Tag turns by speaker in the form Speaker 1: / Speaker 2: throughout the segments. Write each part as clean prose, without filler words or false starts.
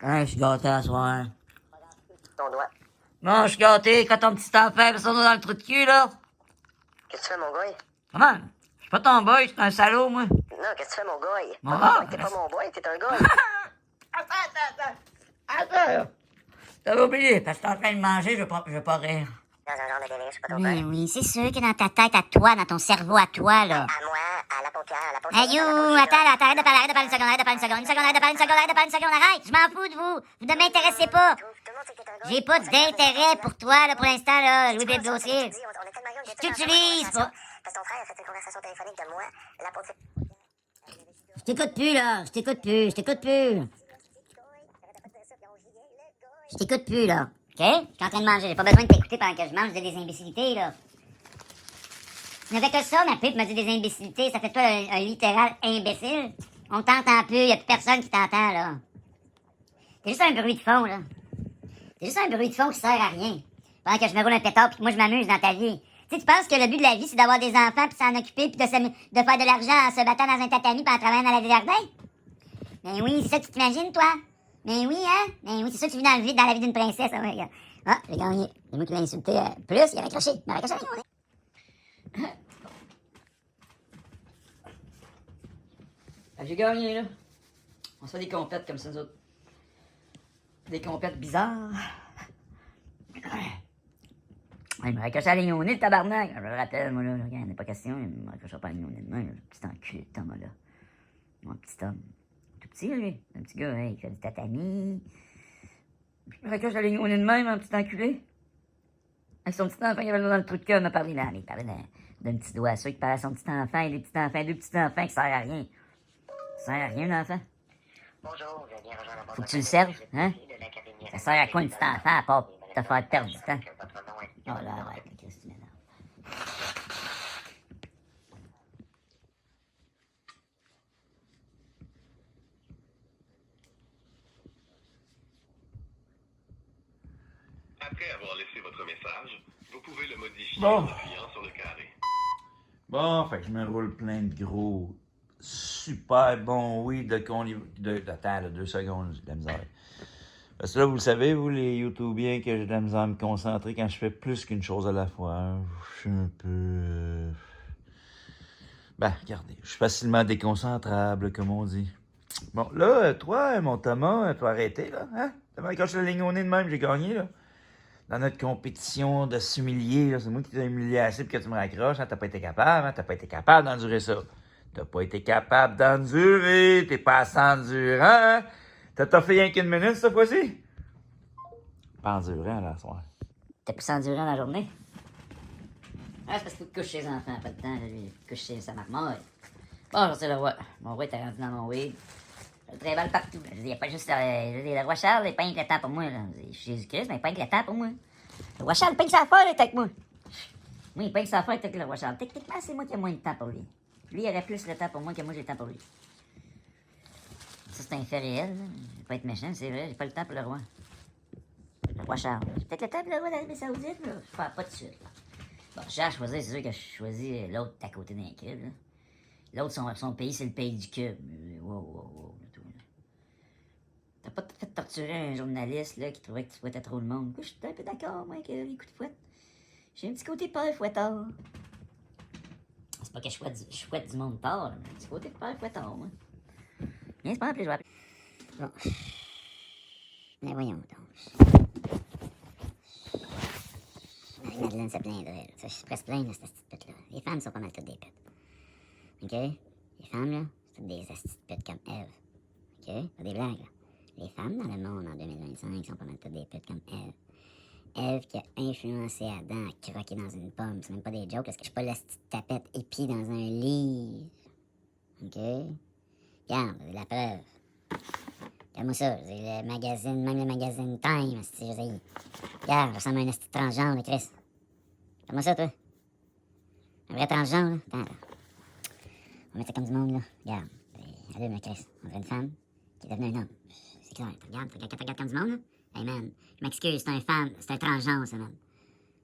Speaker 1: Hein, je suis gâté à soir.
Speaker 2: Ton doigt.
Speaker 1: Non, je suis gâté quand ton petit enfant fait son doigt dans le trou de cul, là.
Speaker 2: Qu'est-ce que tu fais, mon gars?
Speaker 1: Comment? Je suis pas ton boy, je suis un salaud, moi.
Speaker 2: Non, qu'est-ce que tu fais, mon gars?
Speaker 1: Mon
Speaker 2: Pas mon
Speaker 1: gars?
Speaker 2: boy, t'es pas mon boy, t'es un gars.
Speaker 1: Attends. T'avais oublié, parce que t'es en train de manger, je veux pas rire.
Speaker 2: Dans un genre de délire, je sais pas trop
Speaker 3: Oui,
Speaker 2: quoi.
Speaker 3: oui, c'est sûr que dans ta tête à toi, dans ton cerveau à toi, là.
Speaker 2: À moi, à la paupière, à la paupière.
Speaker 3: Hey, you, attends, là, arrête de parler une seconde, arrête de parler une seconde, arrête de parler une seconde, arrête, je m'en fous de vous. Vous ne m'intéressez pas.
Speaker 2: Tout le monde sait que t'es un gars.
Speaker 3: J'ai pas d'intérêt pour toi, là, pour l'instant, là, Louis-Philippe Dossier.
Speaker 2: On est tellement young que
Speaker 3: Je t'utilise pas.
Speaker 2: Parce que ton frère a fait une conversation téléphonique de moi, la paupière.
Speaker 3: Je t'écoute plus, là, je t'écoute plus. Je t'écoute plus, là. OK? Je suis en train de manger. J'ai pas besoin de t'écouter pendant que je mange des imbécilités, là. Tu ne fais que ça, ma pipe me dit des imbécilités. Ça fait toi un littéral imbécile. On t'entend plus. Y a plus personne qui t'entend, là. C'est juste un bruit de fond, là. C'est juste un bruit de fond qui sert à rien. Pendant que je me roule un pétard pis que moi je m'amuse dans ta vie. Tu sais, tu penses que le but de la vie, c'est d'avoir des enfants pis s'en occuper pis de faire de l'argent en se battant dans un tatami pis en travaillant dans la Desjardins? Ben oui, c'est ça que tu t'imagines, toi? Ben oui, hein? Ben oui, c'est ça que tu vis dans, dans la vie d'une princesse, hein, regarde. Ah, j'ai gagné. C'est moi qui l'ai insulté plus, il avait craché. Il avait craché,
Speaker 1: J'ai gagné, là. On se fait des compètes comme ça, nous autres. Des compètes bizarres. Il me raccroche à la ligne au nez, le tabarnak. Je le rappelle, moi, là. Il n'est pas question. Il me raccrochera pas à la ligne au nez de main. Le petit enculé de Thomas, là. Mon petit homme. Tout petit, lui. Un petit gars, hein, qui fait du tatami. Puis il me raccroche à la ligne au nez de même, un petit enculé. Avec son petit enfant qui avait le doigt dans le trou de cœur, il m'a parlé là. Il parlait d'un petit doigt. Ceux qui parlent à son petit enfant et des petits enfants, deux petits enfants qui servent à rien. Ça sert à rien, l'enfant.
Speaker 2: Bonjour, je viens rejoindre la
Speaker 1: Faut que tu le serves, hein? Ça sert à quoi un petit enfant à part te faire perdre du temps? Oh là, arrête, qu'est-ce que tu m'énerves?
Speaker 4: Après avoir laissé votre message, vous pouvez le modifier
Speaker 5: Bon.
Speaker 4: en appuyant sur le carré.
Speaker 5: Bon, fait que je me roule plein de gros, super bons oui attends, là, 2 secondes, j'ai de la misère. Parce que là, vous le savez, vous, les YouTubiens, que j'ai de la misère à me concentrer quand je fais plus qu'une chose à la fois. Hein. Je suis un peu... Ben, regardez, je suis facilement déconcentrable, comme on dit. Bon, là, toi, mon Thomas, tu vas arrêter, là, hein? Quand je suis la ligne au nez de même, j'ai gagné, là. Dans notre compétition de s'humilier, là, c'est moi qui t'ai humilié assez pour que tu me raccroches, hein? T'as pas été capable, hein? T'as pas été capable d'endurer ça. T'as pas été capable d'endurer, t'es pas assez endurant, hein? T'as fait rien qu'une minute, cette fois-ci? Pas endurant, là, ce soir.
Speaker 1: T'es plus endurant la journée? Ah, c'est parce qu'il faut te coucher les enfants, pas de temps, là, lui. Coucher sa marmotte. Bon, je sais le roi. Mon roi était rendu dans mon weed. Je le trimballe partout. Je dis, il n'y a pas juste le roi Charles, il peint le temps pour moi, là. Je dis, Jésus-Christ, mais il peint le temps pour moi. Le roi Charles, il peint sa affaire, là, avec moi. Oui, il peint sa affaire avec le roi Charles. Techniquement, c'est moi qui ai moins de temps pour lui. Lui, il aurait plus le temps pour moi que moi, j'ai le temps pour lui. Ça, c'est un fait réel, là. Je vais pas être méchant, c'est vrai, j'ai pas le temps pour le roi. Le roi Charles. J'ai peut-être le temps pour le roi d'Arabie Saoudite, là. Je parle pas de suite, là. Bon, j'ai à choisir, c'est sûr que je choisis l'autre à côté d'un cube, là. L'autre, son pays, c'est le pays du cube. Wow, tout, là. T'as pas fait torturer un journaliste, là, qui trouvait que tu fouettais trop le monde. Moi, je suis un peu d'accord, moi, avec les coups de fouette. J'ai un petit côté peur fouettard. C'est pas que je fouette du monde tard, là, mais un petit côté peur fouettard, moi. Viens, c'est pas appelé, je vais appeler.
Speaker 3: Bon. Mais voyons donc. Marie-Madeleine se plaindrait, là. Ça, je pourrais se plaindre de cette petite pute-là. Les femmes sont pas mal toutes des putes. OK? Les femmes, là, c'est toutes des petites putes comme Ève. OK? Pas des blagues, là. Les femmes dans le monde en 2025 sont pas mal toutes des putes comme Ève. Ève qui a influencé Adam à croquer dans une pomme. C'est même pas des jokes, parce que je suis pas la petite tapette épie dans un livre. OK? Regarde, c'est la preuve. Regarde-moi ça, c'est le magazine, même le magazine Time, si je sais. Regarde, je ressemble à un esti transgenre, là, Chris. Regarde-moi ça, toi. Un vrai transgenre, là. Attends, là. On va mettre ça comme du monde, là. Regarde. Allume, là, Chris. On dirait une femme qui est devenue un homme. C'est clair. Regarde comme du monde, là. Hey, man. Je m'excuse, c'est un fan. C'est un transgenre, ça, man.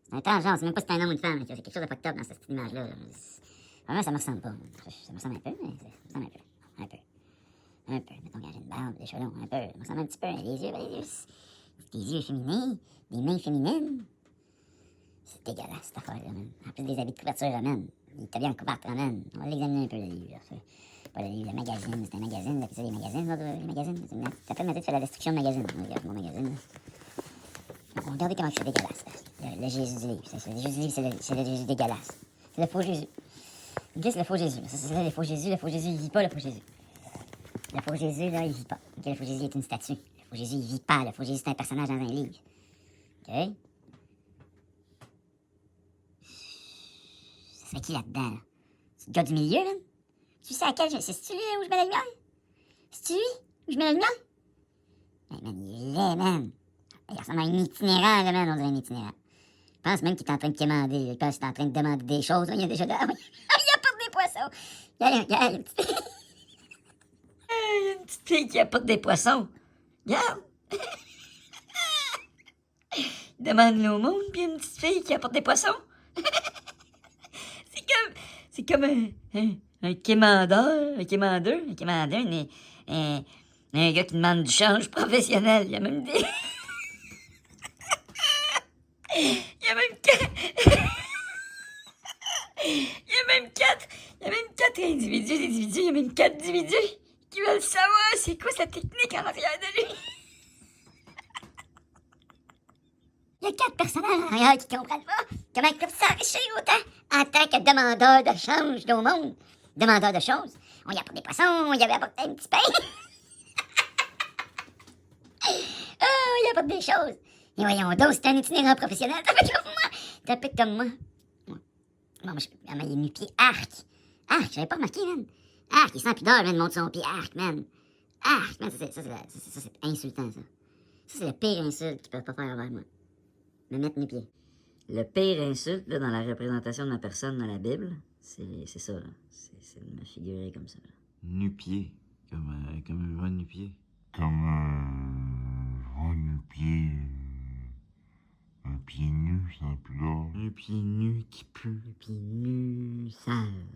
Speaker 3: C'est un transgenre, c'est même pas si c'est un homme ou une femme. C'est quelque chose de fucked up dans cette image-là. Là. Vraiment, ça me ressemble pas. Man. Ça me ressemble un peu, mais ça me ressemble un peu. Un peu. Un peu. Mettons que j'ai une barbe, des cheveux longs, un peu. Ça me ressemble un petit peu. Des yeux féminins, des mains féminines. C'est dégueulasse, cette affaire-là, man. En plus des habits de couverture, man. Il était bien couvert, man. On va l'examiner un peu, le livre. Là. Pas le livre, le magazine. C'est un magazine. Là, puis ça, les magazines, là, les magazines. Ça fait de la destruction de magazine. Regarde mon magazine. Là. Regardez comment c'est dégueulasse. Le Jésus du livre. Le Jésus du livre, c'est le Jésus dégueulasse. C'est le faux Jésus. Ok, c'est le faux Jésus. Ça, c'est le faux Jésus. Le faux Jésus, il vit pas, le faux Jésus. Le faux Jésus, là, il vit pas. Ok, le faux Jésus est une statue. Le faux Jésus, il vit pas. Le faux Jésus, c'est un personnage dans un livre. Ok? Ça serait qui là-dedans, là? C'est le gars du milieu, man? Tu sais à quel... C'est-tu lui où je mets la lumière? C'est-tu lui où je mets la lumière? Hey, man, il est laid, man. Il ressemble à un itinérant, là, man. On dirait un itinérant. Je pense même qu'il est en train de quémander. Je pense qu'il est en train de demander des choses. Il y a déjà... il apporte des poissons. Il y a une petite...
Speaker 1: Il y a une petite fille qui apporte des poissons. Regarde! Il demande l'eau au monde, puis il y a une petite fille qui apporte des poissons. C'est comme un quémandeur, un gars qui demande du change professionnel. Il y a même des... Il y a même quatre individus, il y a même 4 individus qui veulent savoir c'est quoi sa technique en arrière de lui.
Speaker 3: Il y a 4 personnages en arrière qui comprennent pas comment ils peuvent s'enrichir autant en tant que demandeur de change au monde. Demandeur de choses. On y apporte des poissons, on y avait apporté un petit pain. On y apporte des choses. Et voyons donc, c'est un itinérant professionnel. T'es un peu comme moi. Bon, il est nu-pied. Arc, j'avais pas remarqué, man. Arc, il sent pudeur, man, monte son pied. Arc, man, ça, c'est insultant, ça. Ça, c'est le pire insulte qu'ils peuvent pas faire envers moi. Me mettre nu-pied.
Speaker 1: Le pire insulte là, dans la représentation de ma personne dans la Bible, c'est ça. Là. C'est de me figurer comme ça. Là.
Speaker 5: Nu-pied. Comme un vrai nu-pied.
Speaker 6: Comme un nu-pied. Un pied nu, c'est un pudeur.
Speaker 5: Un pied nu qui pue.
Speaker 1: Un pied nu, sale.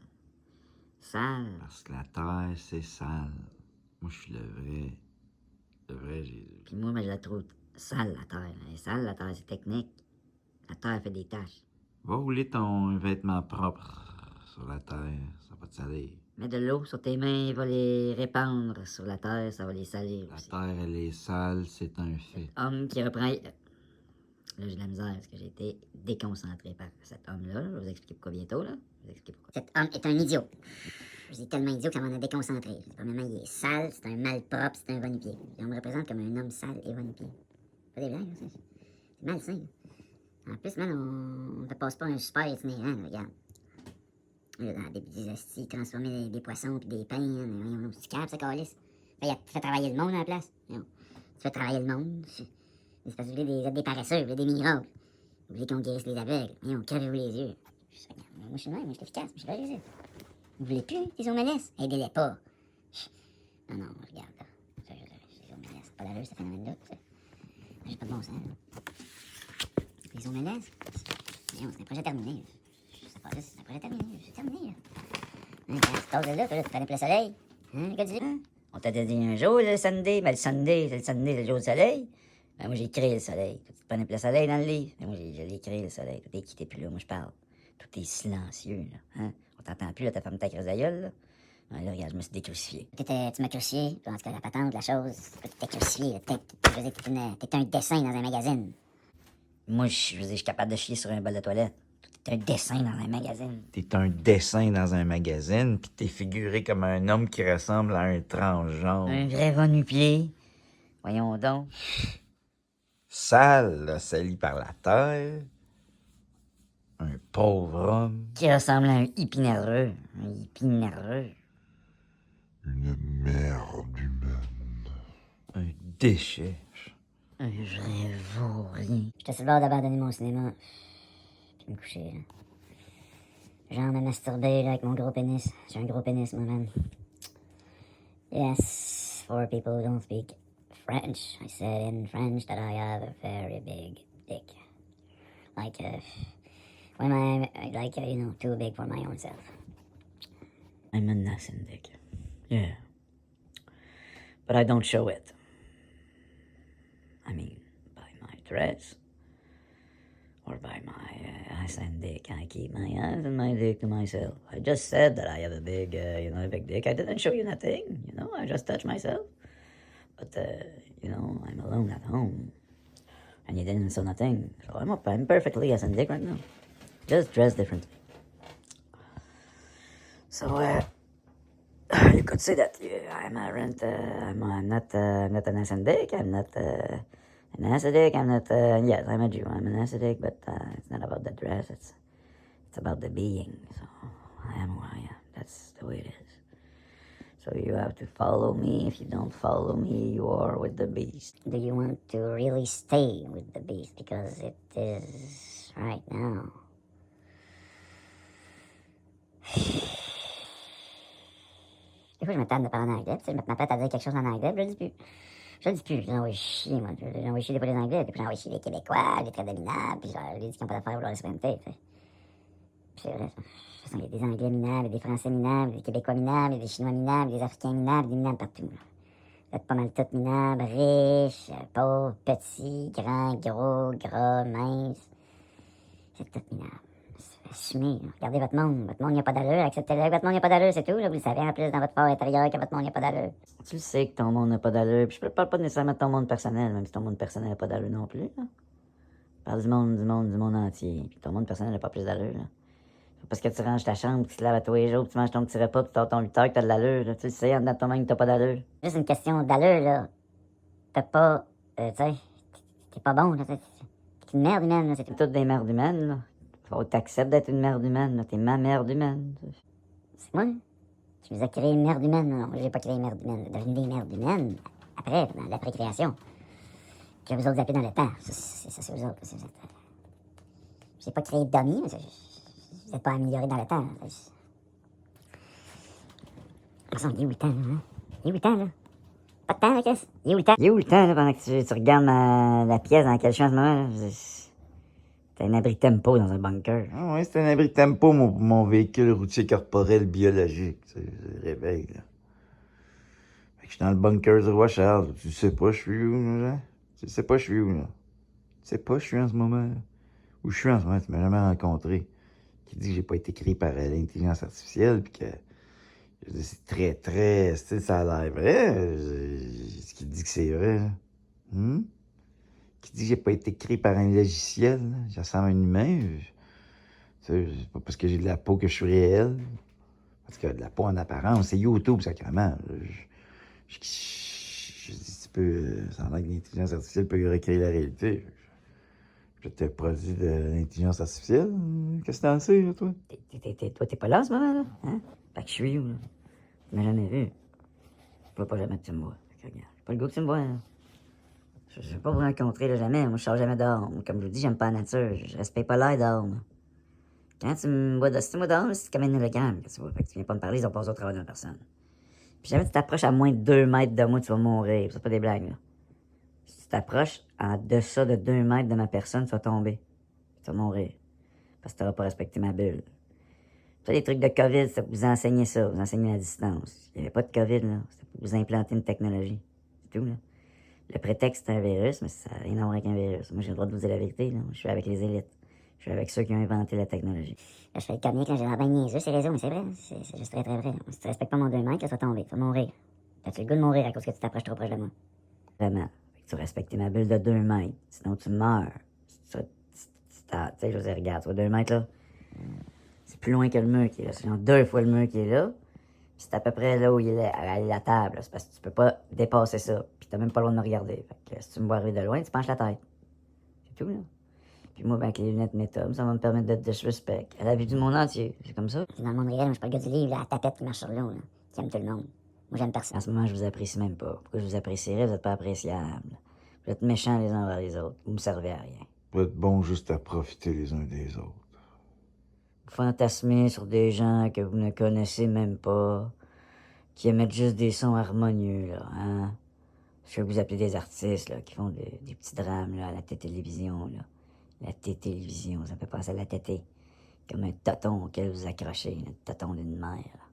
Speaker 1: Sale.
Speaker 5: Parce que la terre, c'est sale. Moi, je suis le vrai Jésus.
Speaker 1: Puis moi, je la trouve sale, la terre. Elle est sale, la terre, c'est technique. La terre fait des taches.
Speaker 5: Va rouler ton vêtement propre sur la terre, ça va te salir.
Speaker 1: Mets de l'eau sur tes mains, il va les répandre sur la terre, ça va les salir
Speaker 5: La
Speaker 1: aussi.
Speaker 5: terre, elle est sale, c'est un fait.
Speaker 1: Homme qui reprend... Là, j'ai de la misère parce que j'ai été déconcentré par cet homme-là. Je vais vous expliquer pourquoi bientôt, là. Je vais vous expliquer pourquoi.
Speaker 3: Cet homme est un idiot. Je dis tellement idiot que ça m'en a déconcentré. Premièrement, il est sale, c'est un malpropre, c'est un va-nu-pied. Et on me représente comme un homme sale et va-nu-pied. Pas des blagues, ça. C'est malsain. En plus, man, on te passe pas un super itinérant, regarde. Là, dans des astis, transformer des poissons puis des pains, hein, tu capes, ça calisse. Tu fais travailler le monde à la place. Tu fais travailler le monde. C'est parce que vous voulez des paresseux, vous voulez des miracles. Vous voulez qu'on guérisse les aveugles. Crevez-vous les yeux. Moi, je suis le même, moi, je suis efficace, je suis pas Jésus. Vous voulez plus, les homeless? Aidez-les pas. Non, regarde, là. Les homeless, c'est pas d'allure, ce phénomène-là. J'ai pas de bon sens, là. Les homeless? Non, c'est un projet terminé. C'est un projet terminé, c'est terminé, là. Quand tu t'oses là, tu prenais plein soleil. Hein, le gars du livre?
Speaker 1: On t'a dit un jour, le Sunday. Ben, le Sunday, c'est le jour du soleil. Ben, moi, j'ai créé le soleil. Tu te prenais plein soleil dans le livre. Ben, moi, je l'ai créé, le soleil. Tout est quitté plus là, moi, je parle. Tout est silencieux, là. Hein? On t'entend plus, là, t'as fermé ta crésailleule, là. Ouais, là, regarde, je me suis décrucifié.
Speaker 3: Tu m'as crucifié, en tout cas, la patente, la chose. T'es crucifié, t'es un dessin dans un magazine.
Speaker 1: Moi, je suis capable de chier sur un bol de toilette. T'es un dessin dans un magazine.
Speaker 5: T'es un dessin dans un magazine, puis t'es figuré comme un homme qui ressemble à un transgenre.
Speaker 1: Un vrai va-nu-pied. Voyons donc.
Speaker 5: Sale, sali par la terre. Un pauvre homme.
Speaker 1: Qui ressemble à un hippie nerveux. Un hippie nerveux.
Speaker 6: Une merde humaine.
Speaker 5: Un déchet.
Speaker 1: Un vrai vaurien.
Speaker 3: J'étais sur le bord d'abandonner mon cinéma. Puis me coucher, là. Genre me masturber, là, avec mon gros pénis. J'ai un gros pénis, moi-même. Yes, for people who don't speak French, I said in French that I have a very big dick. Like, too big for my own self.
Speaker 1: I'm a nothing dick. Yeah. But I don't show it. I mean, by my dress. Or by my ass and dick. I keep my ass and my dick to myself. I just said that I have a big, a big dick. I didn't show you nothing, I just touched myself. But, I'm alone at home. And you didn't saw nothing. So I'm perfectly ass and dick right now. Just dressed differently. So, you could say that I'm not an ass and dick. I'm not an acidic. I'm not. Yes, I'm a Jew. I'm an acidic, but it's not about the dress. It's about the being. So I am who I am. That's the way it is. So you have to follow me. If you don't follow me, you are with the beast.
Speaker 3: Do you want to really stay with the beast? Because it is right now. Des fois, je me tente de parler en anglais, puis je m'apprête à dire quelque chose en anglais, puis je le dis plus. Je le dis plus, je l'envoie chier, moi. Je l'envoie chier des fois les Anglais, puis j'envoie chier les Québécois, les très dominables, puis je leur dis qu'ils n'ont pas d'affaire à vouloir la souveraineté, tu sais. Puis c'est vrai, ça. De toute façon, il y a des Anglais minables, des Français minables, des Québécois minables, des Chinois minables, des Africains minables, des minables partout, là. Vous êtes pas mal tous minables, riches, pauvres, petits, grands, gros, gras, minces. C'est tout minable. Assumez, là. Regardez votre monde. Votre monde, il n'y a pas d'allure. Acceptez-le. Votre monde, il n'y a pas d'allure, c'est tout. Là. Vous le savez en plus dans votre fort intérieur que votre monde, il n'y a pas d'allure.
Speaker 1: Tu le sais que ton monde n'a pas d'allure. Puis je ne parle pas nécessairement de ton monde personnel, même si ton monde personnel n'a pas d'allure non plus. Là. Je parle du monde entier. Puis ton monde personnel n'a pas plus d'allure. Là. Parce que tu ranges ta chambre, tu te laves à tous les jours, puis tu manges ton petit repas, puis tu sors ton lutteur, que t'as de l'allure. Là. Tu le sais, en dedans de toi-même que t'as pas d'allure.
Speaker 3: Juste une question d'allure, là. T'as pas. Tu sais, t'es pas bon, là. T'es une merde humaine, là. C'est tout.
Speaker 1: C'est toutes des merdes humaines, là. Faut que t'acceptes d'être une merde humaine, là. T'es ma merde humaine.
Speaker 3: C'est moi? Tu nous as créé une merde humaine. Non, j'ai pas créé une merde humaine. Devenu des merdes humaines, après, dans l'après-création. Que vous autres appelez dans le temps. Ça, c'est vous autres. J'ai pas créé de dummy, mais vous n'êtes pas amélioré dans le temps. Là. Il est où le temps, là? Hein? Il est où le temps, là? Pas de temps, là, Chris? Il est où le temps?
Speaker 1: Il est où le temps, là, pendant que tu regardes la pièce dans laquelle je suis en ce moment, là? T'as un abri tempo dans un bunker.
Speaker 5: Ah ouais, c'est un abri tempo, mon véhicule routier corporel biologique. C'est le réveil, là. Fait que je suis dans le bunker du Roi Charles. Tu sais pas, je suis où, là? Tu sais pas, je suis où, là? Tu sais pas, je suis en ce moment, là? Où je suis en ce moment, tu m'as jamais rencontré. Qui dit que j'ai pas été créé par l'intelligence artificielle, puis que je dis, c'est très, très, ça a l'air vrai. Ce qui dit que c'est vrai, là. Qui dit que j'ai pas été créé par un logiciel, là. Je ressemble à un humain. C'est pas parce que j'ai de la peau que je suis réel. Parce que de la peau en apparence, c'est YouTube, sacrément. Je dis, tu peux, ça a l'air que l'intelligence artificielle peut recréer la réalité. Je te produis de l'intelligence artificielle. Qu'est-ce que t'en sais, là, toi?
Speaker 1: Toi, t'es pas là en ce moment, là? Hein? Fait que je suis où, là? Tu m'as jamais vu. Je veux pas jamais que tu me vois. Fait que, regarde, j'ai pas le goût que tu me vois, là. Je vais pas vous rencontrer, là, jamais. Moi, je sors jamais dehors. Comme je vous dis, j'aime pas la nature. Je respecte pas l'air dehors, moi. Quand tu me vois dehors, si tu me vois dehors, c'est comme un hologramme, tu vois. Fait que tu viens pas me parler, ils ont passé au travers d'une personne. Puis jamais tu t'approches à moins de 2 mètres de moi, tu vas mourir. C'est pas des blagues, là. Si tu t'approches en deçà de 2 mètres de ma personne, tu vas tomber. Tu vas mourir. Parce que tu n'auras pas respecté ma bulle. Ça, les trucs de COVID, c'est pour vous enseigner ça, vous enseigner la distance. Il n'y avait pas de COVID, là. C'était pour vous implanter une technologie. C'est tout, là. Le prétexte, c'est un virus, mais ça n'a rien à voir avec un virus. Moi, j'ai le droit de vous dire la vérité, là. Je suis avec les élites. Je suis avec ceux qui ont inventé la technologie.
Speaker 3: Là, je fais le comique quand j'ai l'air bien niaiseux, c'est raison, mais c'est vrai. C'est juste très, très vrai. Si tu respectes pas mon 2 mètres, là, tu vas tomber, tu vas mourir. T'as-tu le goût de mourir à cause que tu t'approches trop proche de moi?
Speaker 1: Vraiment. Fait que tu respectes ma bulle de 2 mètres. Sinon, tu meurs. Tu sais, je veux dire, regarde, tu vois, 2 mètres, là. C'est plus loin que le mur qui est là. C'est genre 2 fois le mur qui est là. Puis c'est à peu près là où il est la table. C'est parce que tu peux pas dépasser ça. Puis t'as même pas le droit de me regarder. Fait que si tu me vois arriver de loin, tu penches la tête. C'est tout, là. Puis moi, ben, avec les lunettes méta, ça va me permettre de disrespect à la vie du monde entier. C'est comme ça.
Speaker 3: Dans le monde réel, moi, je suis pas le gars du livre, là, à tapette qui marche sur l'eau, là, qui aime tout le monde. Moi, j'aime personne.
Speaker 1: En ce moment, je vous apprécie même pas. Pourquoi je vous apprécierais? Vous êtes pas appréciables. Vous êtes méchants les uns envers les autres. Vous me servez à rien.
Speaker 6: Vous êtes bons juste à profiter les uns des autres.
Speaker 1: Vous fantasmez sur des gens que vous ne connaissez même pas, qui émettent juste des sons harmonieux, là, hein? Je sais que vous appelez des artistes, là, qui font des petits drames, là, à la télévision, là. La télévision, ça me fait penser à la tétée. Comme un toton auquel vous accrochez, le toton d'une mère, là.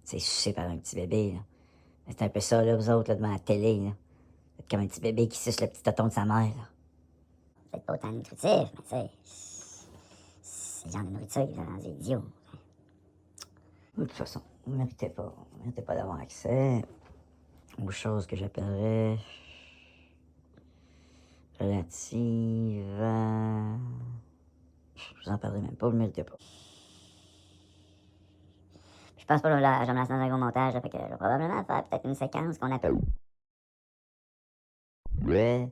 Speaker 1: C'est sucé par un petit bébé, là. C'est un peu ça, là, vous autres, là, devant la télé, là. Vous êtes comme un petit bébé qui suce le petit tonton de sa mère, là.
Speaker 3: Peut-être pas autant nutritif, mais tu sais, c'est le genre de nourriture qui vous a rendu idiot.
Speaker 1: De toute façon, vous ne méritez pas d'avoir accès aux choses que j'appellerais relatives à... Je vous en parlerai même pas, vous ne le méritez pas.
Speaker 3: Je pense pas que je vais me lancer dans un gros montage, là, fait que je vais probablement faire peut-être une séquence qu'on appelle...
Speaker 1: Ouais.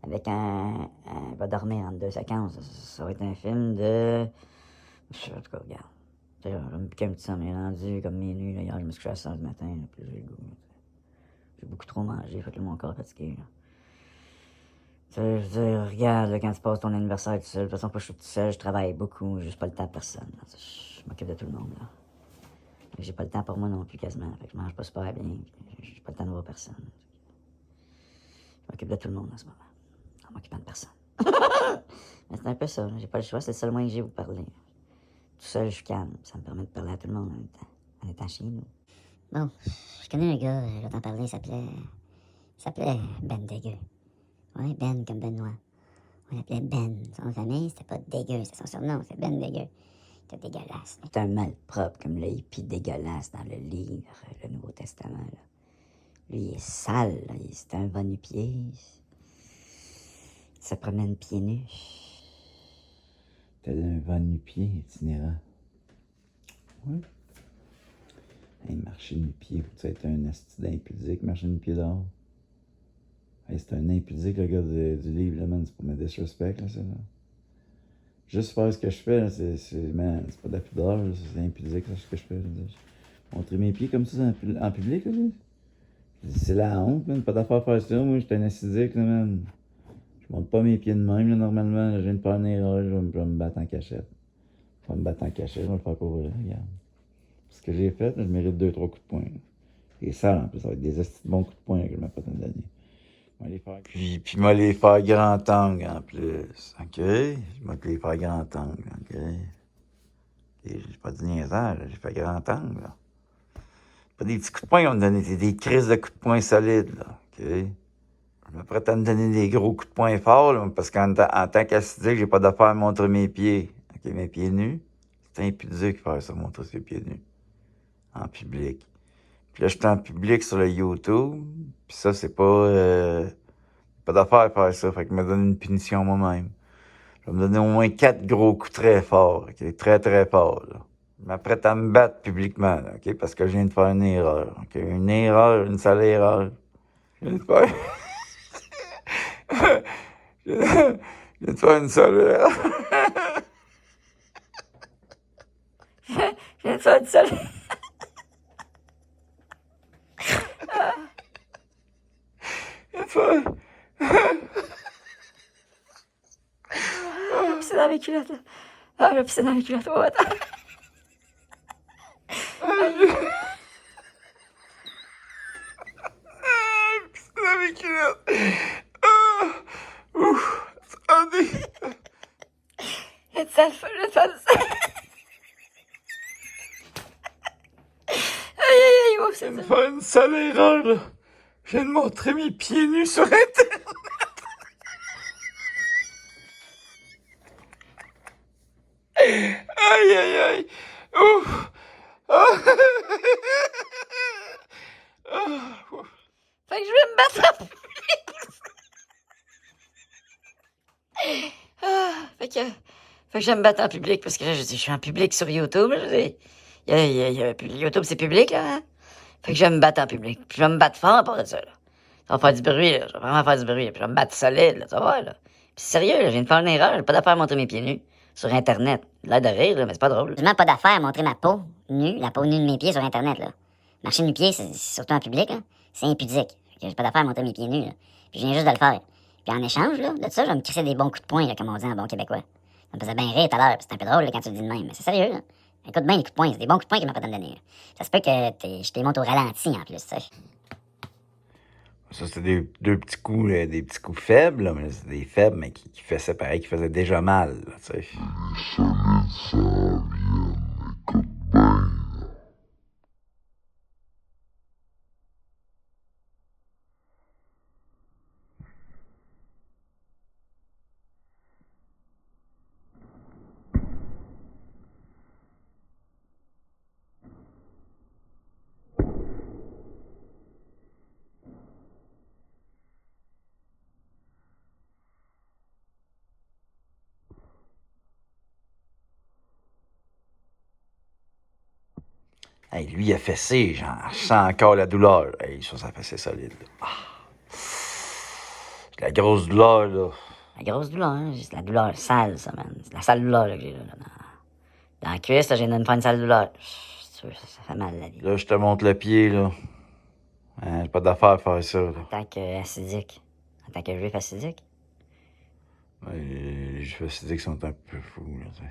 Speaker 1: Avec il va dormir entre 2 séquences. Ça va être un film de... En tout cas, regarde. Je vais me piquer un petit sommeil. Il est rendu comme minuit. Là. Hier, je me suis couché à 6h du matin. Là, puis j'ai le goût. J'ai beaucoup trop mangé. Fait que là, mon corps est fatigué. Là. Tu sais, je veux dire, regarde, là, quand tu passes ton anniversaire tout seul. De toute façon, pas je suis tout seul. Je travaille beaucoup. J'ai juste pas le temps de personne. Là. Je m'occupe de tout le monde. Là. J'ai pas le temps pour moi non plus, quasiment. Fait que je mange pas super bien. J'ai pas le temps de voir personne. Je m'occupe de tout le monde en ce moment. En m'occupant de personne. Mais c'est un peu ça. J'ai pas le choix. C'est le seul moyen que j'ai de vous parler. Tout seul, je suis calme. Ça me permet de parler à tout le monde en même temps. En étant chez nous.
Speaker 3: Bon, je connais un gars, je vais t'en parler, il s'appelait Ben Dégueu. Ouais, Ben comme Benoît. On l'appelait Ben. Son famille, c'était pas Dégueu, c'est son surnom, c'est Ben Dégueu. C'était dégueulasse.
Speaker 1: C'est un malpropre comme le hippie dégueulasse dans le livre, le Nouveau Testament. Là. Lui, il est sale. Là. C'est un bon nu-pied. Il se promène pieds nus.
Speaker 5: T'as un vent nu-pied itinérant. Oui. Hey, marcher nu-pied, faut-tu être un asti d'impudique, marcher nu-pied dehors? Hey, c'est un impudique, le gars du livre, là, man, c'est pour me disrespect, là, ça, là. Juste faire ce que je fais, là, man, c'est pas de la pudeur, là, c'est impudique, là, ce que je fais, là. Montrer mes pieds comme ça en public, là, c'est la honte, man, pas d'affaire à faire ça, moi, j'étais un acidique, là, man. Je monte pas mes pieds de même, là, normalement, là, je viens de faire une erreur, je vais me battre en cachette. Je vais me battre en cachette, je vais le faire pour vrai, regarde. Ce que j'ai fait, là, je mérite 2-3 coups de poing. Et ça, en plus, ça va être des bons coups de poing que je m'apprête à me donner. Puis moi, les faire grand angle en plus, OK? Je vais les faire grand angle, OK? Et j'ai pas dit niaisage, j'ai fait grand angle, là. Pas des petits coups de poing qu'on me donnait, c'est des crises de coups de poing solides, là, OK? Je m'apprête à me donner des gros coups de poing forts, là, parce qu'en tant qu'acidique, j'ai pas d'affaire à montrer mes pieds, OK? Mes pieds nus, c'est impudique de faire ça, montrer ses pieds nus. En public. Puis là, j'étais en public sur le YouTube. Puis ça, c'est pas d'affaire à faire ça. Fait que je me donne une punition moi-même. Je vais me donner au moins 4 gros coups très forts. Okay? Très, très forts. Là. Je m'apprête à me battre publiquement. Là, okay? Parce que je viens de faire une erreur. Okay? Une erreur, une sale erreur. Je viens de faire... je viens de faire une sale erreur.
Speaker 1: Je viens de faire une sale... Je vais pisser dans mes culottes. Ah, je vais pisser dans mes culottes. Oh, attends.
Speaker 5: Pisser dans mes culottes. Ouf. Attendez.
Speaker 1: Je vais te faire une sale... Aïe, aïe, aïe, ouf, c'est
Speaker 5: Je viens de faire une sale erreur, là. Je viens de montrer mes pieds nus sur Internet. Aïe, aïe, aïe. Ouf. Ah. Ouf.
Speaker 1: Fait que je vais me battre en public. Fait que je vais me battre en public parce que là, je suis en public sur YouTube. YouTube, c'est public, là. Hein? Fait que je vais me battre en public. Puis je vais me battre fort à part de ça, là. Ça va faire du bruit, là. Je vais vraiment faire du bruit. Puis je vais me battre solide, là. Ça va, là. Puis sérieux, là, je viens de faire une erreur. J'ai pas d'affaire à montrer mes pieds nus sur Internet. L'air de rire, là, mais c'est pas drôle.
Speaker 3: J'ai même pas d'affaire à montrer ma peau nue, la peau nue de mes pieds sur Internet, là. Marcher nu-pied, c'est surtout en public, là, c'est impudique. J'ai pas d'affaire à montrer mes pieds nus, là. Puis je viens juste de le faire. Puis en échange, là, de ça, je vais me crisser des bons coups de poing, là, comme on dit en bon québécois. Ça me faisait bien rire tout à l'heure, puis c'est un peu drôle, là, quand tu le dis de même. Mais c'est sérieux, là. Écoute bien les coups de poing, c'est des bons coups de poing qu'il m'a pas donné. Là. Ça se peut que je te les monte au ralenti, en plus, tu sais.
Speaker 5: Ça, c'était deux petits coups, là, des petits coups faibles, là, mais c'est des faibles, mais qui faisaient pareil, qui faisaient déjà mal, là, tu sais. Hey, lui, il a fessé, genre, je sens encore la douleur. Hey, ça fait c'est solide, là. Ah. C'est la grosse douleur, là.
Speaker 1: La grosse douleur, hein? C'est la douleur sale, ça, man. C'est la sale douleur là, que j'ai là. Dans la cuisse, là, j'ai une sale douleur. C'est sûr, ça fait mal, la vie.
Speaker 5: Là, je te montre le pied, là. Hein, j'ai pas d'affaire à faire ça, là.
Speaker 1: En tant qu'acidique. En tant que juif acidique.
Speaker 5: Ouais, les juifs acidiques sont un peu fous, là, tu sais.